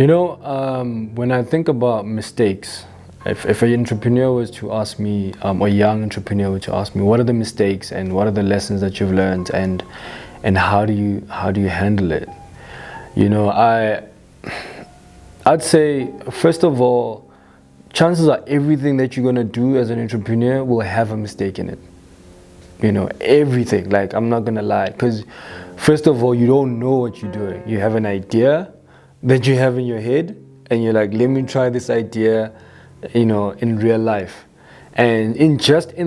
When I think about mistakes, if an entrepreneur was to ask me, or a young entrepreneur were to ask me, what are the mistakes and what are the lessons that you've learned, and how do you handle it? I'd say, first of all, chances are everything that you're gonna do as an entrepreneur will have a mistake in it. Everything. Like, I'm not gonna lie, because first of all, you don't know what you're doing. You have an idea that you have in your head, and you're like, let me try this idea, in real life. And in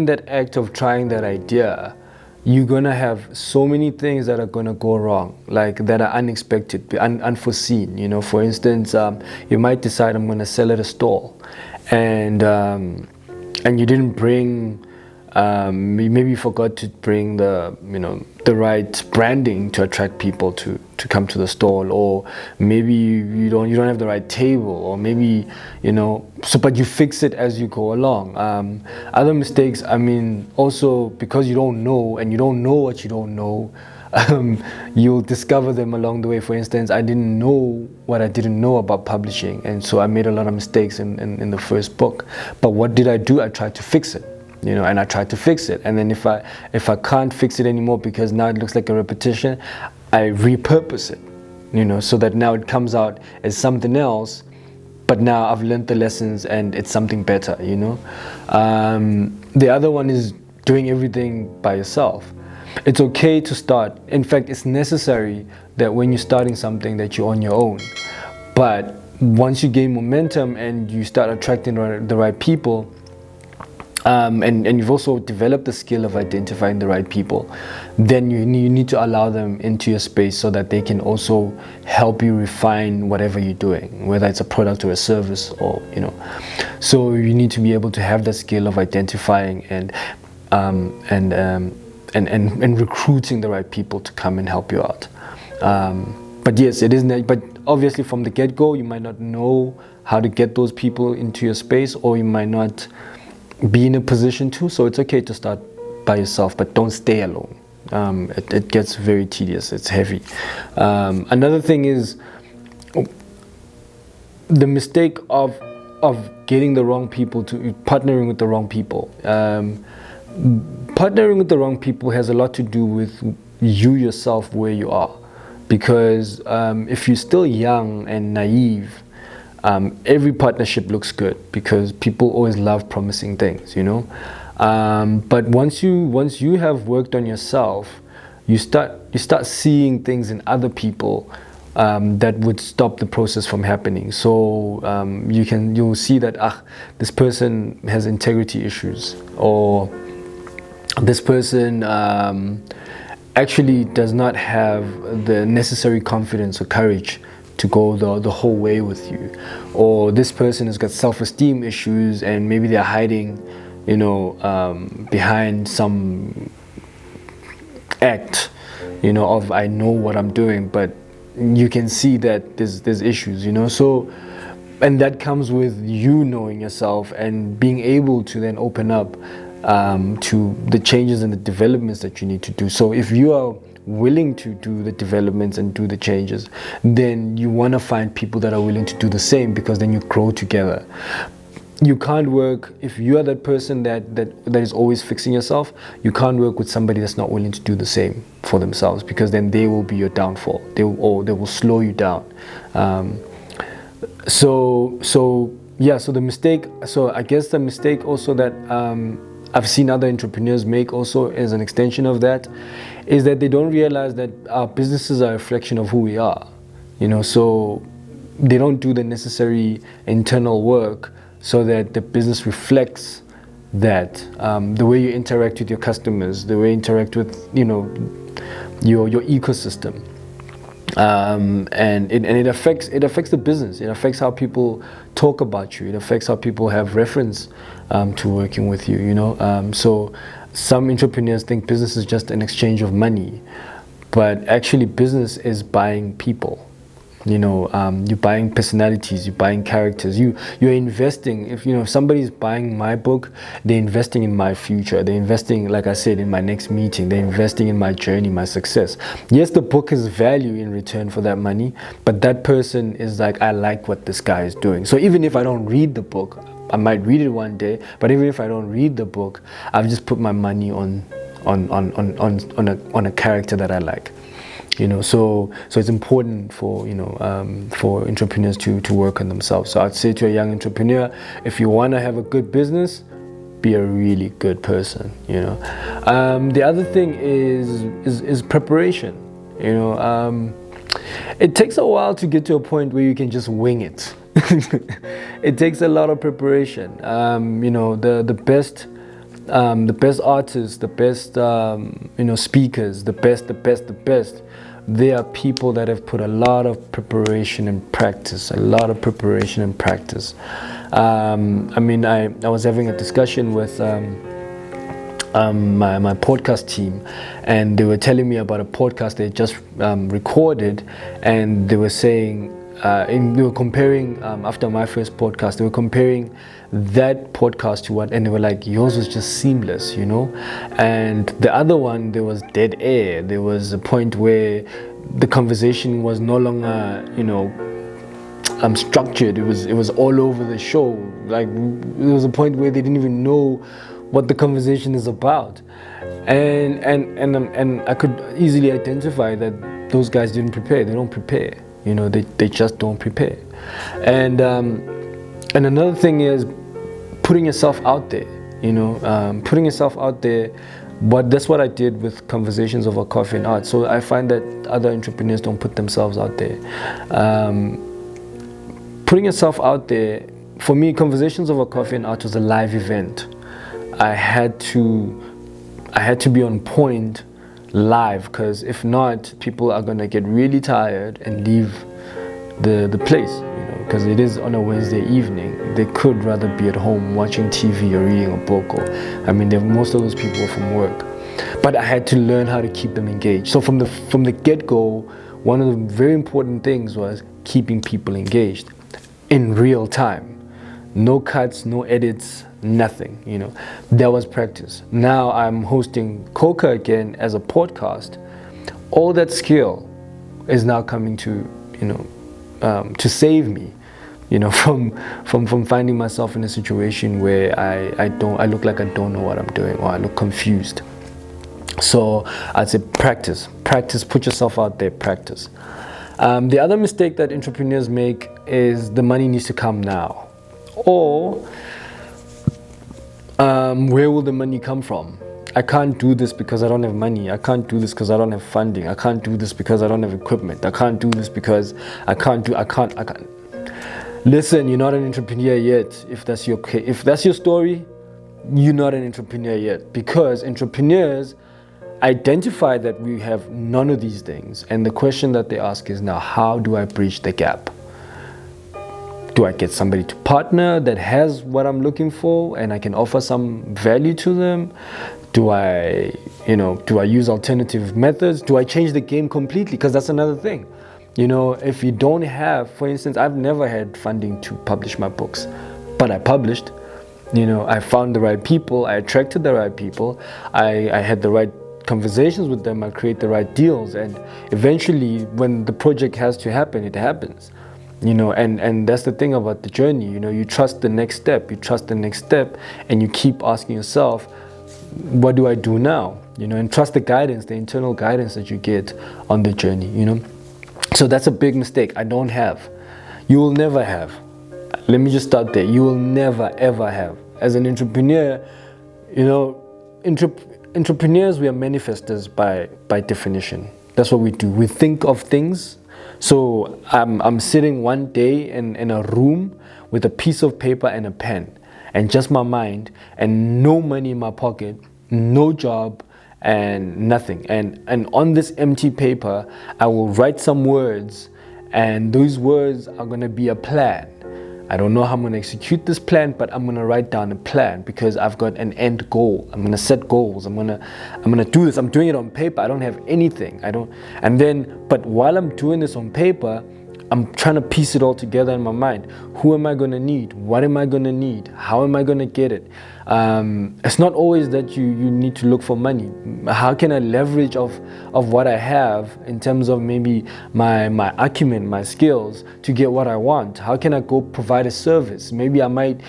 that act of trying that idea, you're gonna have so many things that are gonna go wrong, like that are unexpected, unforeseen. For instance, you might decide, I'm gonna sell at a stall, and you didn't bring, maybe you forgot to bring the right branding to attract people to come to the stall, or maybe you don't have the right table, or maybe but you fix it as you go along. Other mistakes, also because you don't know, and you don't know what you don't know, you'll discover them along the way. For instance, I didn't know what I didn't know about publishing, and so I made a lot of mistakes in the first book. But what did I do? I tried to fix it. And I tried to fix it, and then if I can't fix it anymore because now it looks like a repetition, I repurpose it, so that now it comes out as something else, but now I've learned the lessons and it's something better. The other one is doing everything by yourself. It's okay to start. In fact, it's necessary that when you're starting something that you're on your own. But once you gain momentum and you start attracting the right people, and you've also developed the skill of identifying the right people, then you need to allow them into your space so that they can also help you refine whatever you're doing, whether it's a product or a service, or so you need to be able to have the skill of identifying and recruiting the right people to come and help you out. But yes, it isn't. But obviously, from the get-go, you might not know how to get those people into your space, or you might not be in a position to. So it's okay to start by yourself, but don't stay alone. It gets very tedious. It's heavy. Another thing is the mistake of getting the wrong people, to partnering with the wrong people. Partnering with the wrong people has a lot to do with you yourself, where you are, because if you're still young and naive, every partnership looks good because people always love promising things, but once you have worked on yourself, you start seeing things in other people that would stop the process from happening. So you'll see that this person has integrity issues, or this person actually does not have the necessary confidence or courage to go the whole way with you, or this person has got self-esteem issues and maybe they're hiding, behind some act, of I know what I'm doing, but you can see that there's issues, So, and that comes with you knowing yourself and being able to then open up to the changes and the developments that you need to do. So if you are willing to do the developments and do the changes, then you want to find people that are willing to do the same, because then you grow together. You can't work, if you are that person that is always fixing yourself, you can't work with somebody that's not willing to do the same for themselves, because then they will be your downfall. They will slow you down. So the mistake, I guess the mistake also that I've seen other entrepreneurs make also as an extension of that, is that they don't realize that our businesses are a reflection of who we are, so they don't do the necessary internal work so that the business reflects that. The way you interact with your customers, the way you interact with, your ecosystem. And it affects the business. It affects how people talk about you. It affects how people have reference to working with you. So some entrepreneurs think business is just an exchange of money, but actually business is buying people. You're buying personalities, you're buying characters, you're investing. If somebody's buying my book, they're investing in my future, they're investing, like I said, in my next meeting, they're investing in my journey, my success. Yes, the book is value in return for that money, but that person is like, I like what this guy is doing. So even if I don't read the book, I might read it one day, but even if I don't read the book, I've just put my money on a character that I like. So it's important for entrepreneurs to work on themselves. So I'd say to a young entrepreneur, if you want to have a good business, be a really good person. The other thing is preparation. It takes a while to get to a point where you can just wing it. It takes a lot of preparation. The best artists, the best speakers, the best. They are people that have put a lot of preparation and practice. I was having a discussion with my podcast team, and they were telling me about a podcast they just recorded, and they were saying, they were comparing, after my first podcast, they were comparing that podcast to what, and they were like, yours was just seamless, and the other one, there was dead air. There was a point where the conversation was no longer, structured. It was all over the show. Like, there was a point where they didn't even know what the conversation is about, and I could easily identify that those guys didn't prepare. They don't prepare. They just don't prepare. And another thing is putting yourself out there. Putting yourself out there. But that's what I did with Conversations Over Coffee and Art. So I find that other entrepreneurs don't put themselves out there. Putting yourself out there, for me, Conversations Over Coffee and Art was a live event. I had to be on point live, because if not, people are gonna get really tired and leave the place, because it is on a Wednesday evening. They could rather be at home watching TV or reading a book, or most of those people are from work. But I had to learn how to keep them engaged. So from the get-go, one of the very important things was keeping people engaged in real time. No cuts, no edits, nothing. That was practice. Now I'm hosting CoCa again as a podcast. All that skill is now coming to save me, from finding myself in a situation where I look like I don't know what I'm doing, or I look confused. So I'd say practice, put yourself out there, practice. The other mistake that entrepreneurs make is the money needs to come now, or where will the money come from? I can't do this because I don't have money. I can't do this because I don't have funding. I can't do this because I don't have equipment. I can't do this because I can't. Listen, you're not an entrepreneur yet. If that's your story, you're not an entrepreneur yet, because entrepreneurs identify that we have none of these things, and the question that they ask is, now, how do I bridge the gap? Do I get somebody to partner that has what I'm looking for and I can offer some value to them? Do I use alternative methods? Do I change the game completely? Because that's another thing. If you don't have, for instance, I've never had funding to publish my books, but I published. I found the right people, I attracted the right people, I had the right conversations with them, I create the right deals, and eventually when the project has to happen, it happens. And that's the thing about the journey. You trust the next step, and you keep asking yourself, what do I do now? And trust the guidance, the internal guidance that you get on the journey. So that's a big mistake. I don't have. You will never have. Let me just start there. You will never ever have. As an entrepreneur, entrepreneurs, we are manifestors by definition. That's what we do. We think of things. So I'm sitting one day in a room with a piece of paper and a pen, and just my mind, and no money in my pocket, no job, and nothing. And on this empty paper, I will write some words, and those words are going to be a plan. I don't know how I'm going to execute this plan, but I'm going to write down a plan because I've got an end goal. I'm going to set goals. I'm going to do this. I'm doing it on paper. I don't have anything. But while I'm doing this on paper, I'm trying to piece it all together in my mind. Who am I going to need? What am I going to need? How am I going to get it? It's not always that you need to look for money. How can I leverage of what I have in terms of maybe my acumen, my skills to get what I want? How can I go provide a service? Maybe I might,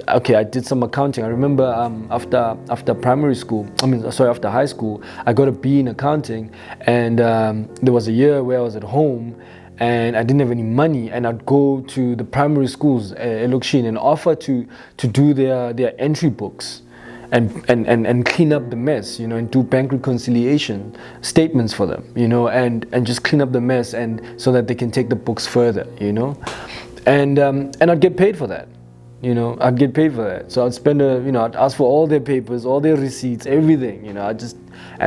okay, I did some accounting. I remember after primary school, after high school, I got a B in accounting, and there was a year where I was at home and I didn't have any money, and I'd go to the primary schools, Elokshin, and offer to do their entry books and clean up the mess, and do bank reconciliation statements for them, and just clean up the mess, and so that they can take the books further, and I'd get paid for that. I'd get paid for that. So I'd spend I'd ask for all their papers, all their receipts, everything, and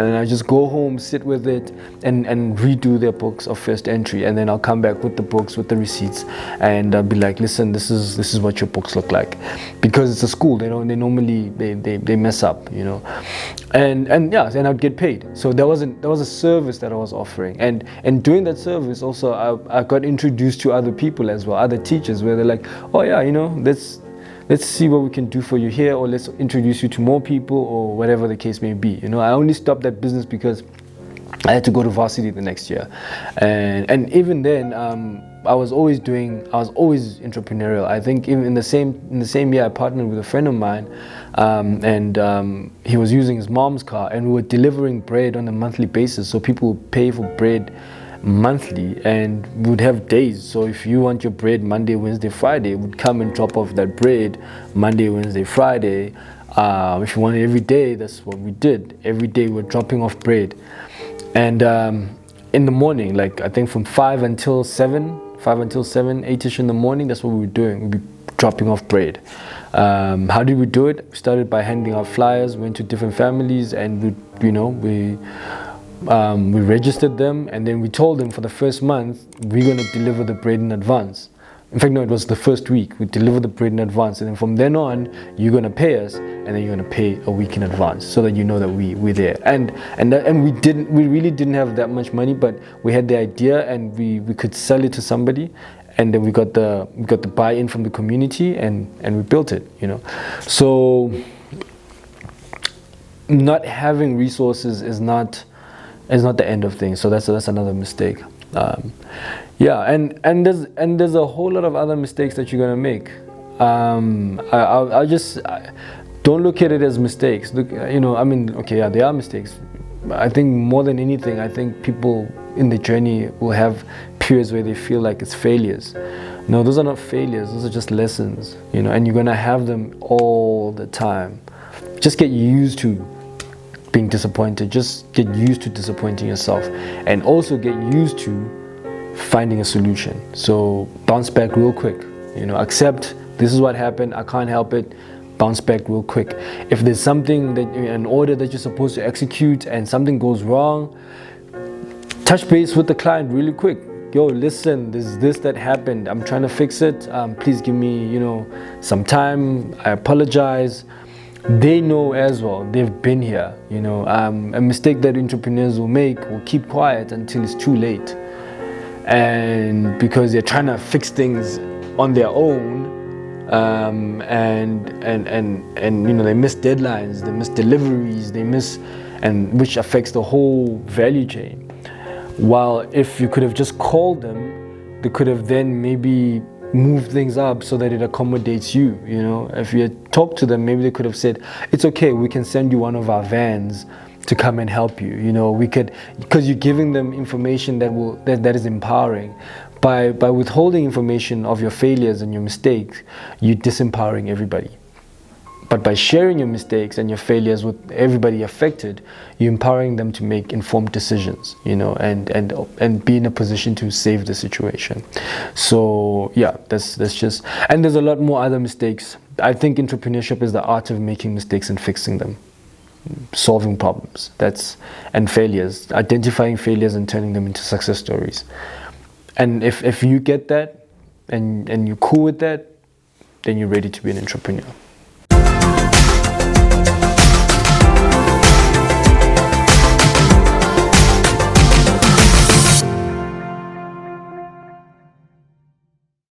then I just go home, sit with it, and redo their books of first entry, and then I'll come back with the books, with the receipts, and I'll be like, listen, this is what your books look like, because it's a school. They normally mess up, and I'd get paid. So there was a service that I was offering, and doing that service also, I got introduced to other people as well, other teachers, where they're like, oh yeah, let's see what we can do for you here, or let's introduce you to more people, or whatever the case may be. I only stopped that business because I had to go to varsity the next year, and even then, I was always entrepreneurial. I think even in the same year, I partnered with a friend of mine, and he was using his mom's car, and we were delivering bread on a monthly basis. So people would pay for bread monthly, and we would have days. So if you want your bread Monday, Wednesday, Friday, we'd come and drop off that bread Monday, Wednesday, Friday. If you want it every day, that's what we did. Every day we're dropping off bread, and in the morning, like I think from 5 until 7, 8ish in the morning, that's what we were doing. We'd be dropping off bread. How did we do it? We started by handing out flyers, went to different families, and we registered them, and then we told them for the first month we're going to deliver the bread in advance. In fact, no, it was the first week. We delivered the bread in advance, and then from then on you're going to pay us, and then you're going to pay a week in advance, so that you know that we're there. And we really didn't have that much money, but we had the idea, and we could sell it to somebody, and then we got the buy-in from the community, and we built it. So not having resources is not the end of things. So that's another mistake. And there's a whole lot of other mistakes that you're gonna make. I don't look at it as mistakes. Look, there are mistakes. I think more than anything, I think people in the journey will have periods where they feel like it's failures. No, those are not failures. Those are just lessons. And you're gonna have them all the time. Just get used to being disappointed. Just get used to disappointing yourself, and also get used to finding a solution. So bounce back real quick. Accept this is what happened, I can't help it. Bounce back real quick. If there's something an order that you're supposed to execute and something goes wrong, touch base with the client really quick. Yo, listen, there's this that happened, I'm trying to fix it, please give me some time, I apologize. They know as well, they've been here. A mistake that entrepreneurs will make, will keep quiet until it's too late, and because they're trying to fix things on their own, and they miss deadlines, they miss deliveries, and which affects the whole value chain. While if you could have just called them, they could have then maybe move things up so that it accommodates you. If you had talked to them, maybe they could have said, it's okay, we can send you one of our vans to come and help you. We could, because you're giving them information that is empowering. By withholding information of your failures and your mistakes, you're disempowering everybody. But by sharing your mistakes and your failures with everybody affected, you're empowering them to make informed decisions, and be in a position to save the situation. So yeah, that's just, and there's a lot more other mistakes. I think entrepreneurship is the art of making mistakes and fixing them, solving problems. And failures, identifying failures and turning them into success stories. And if you get that, and you're cool with that, then you're ready to be an entrepreneur.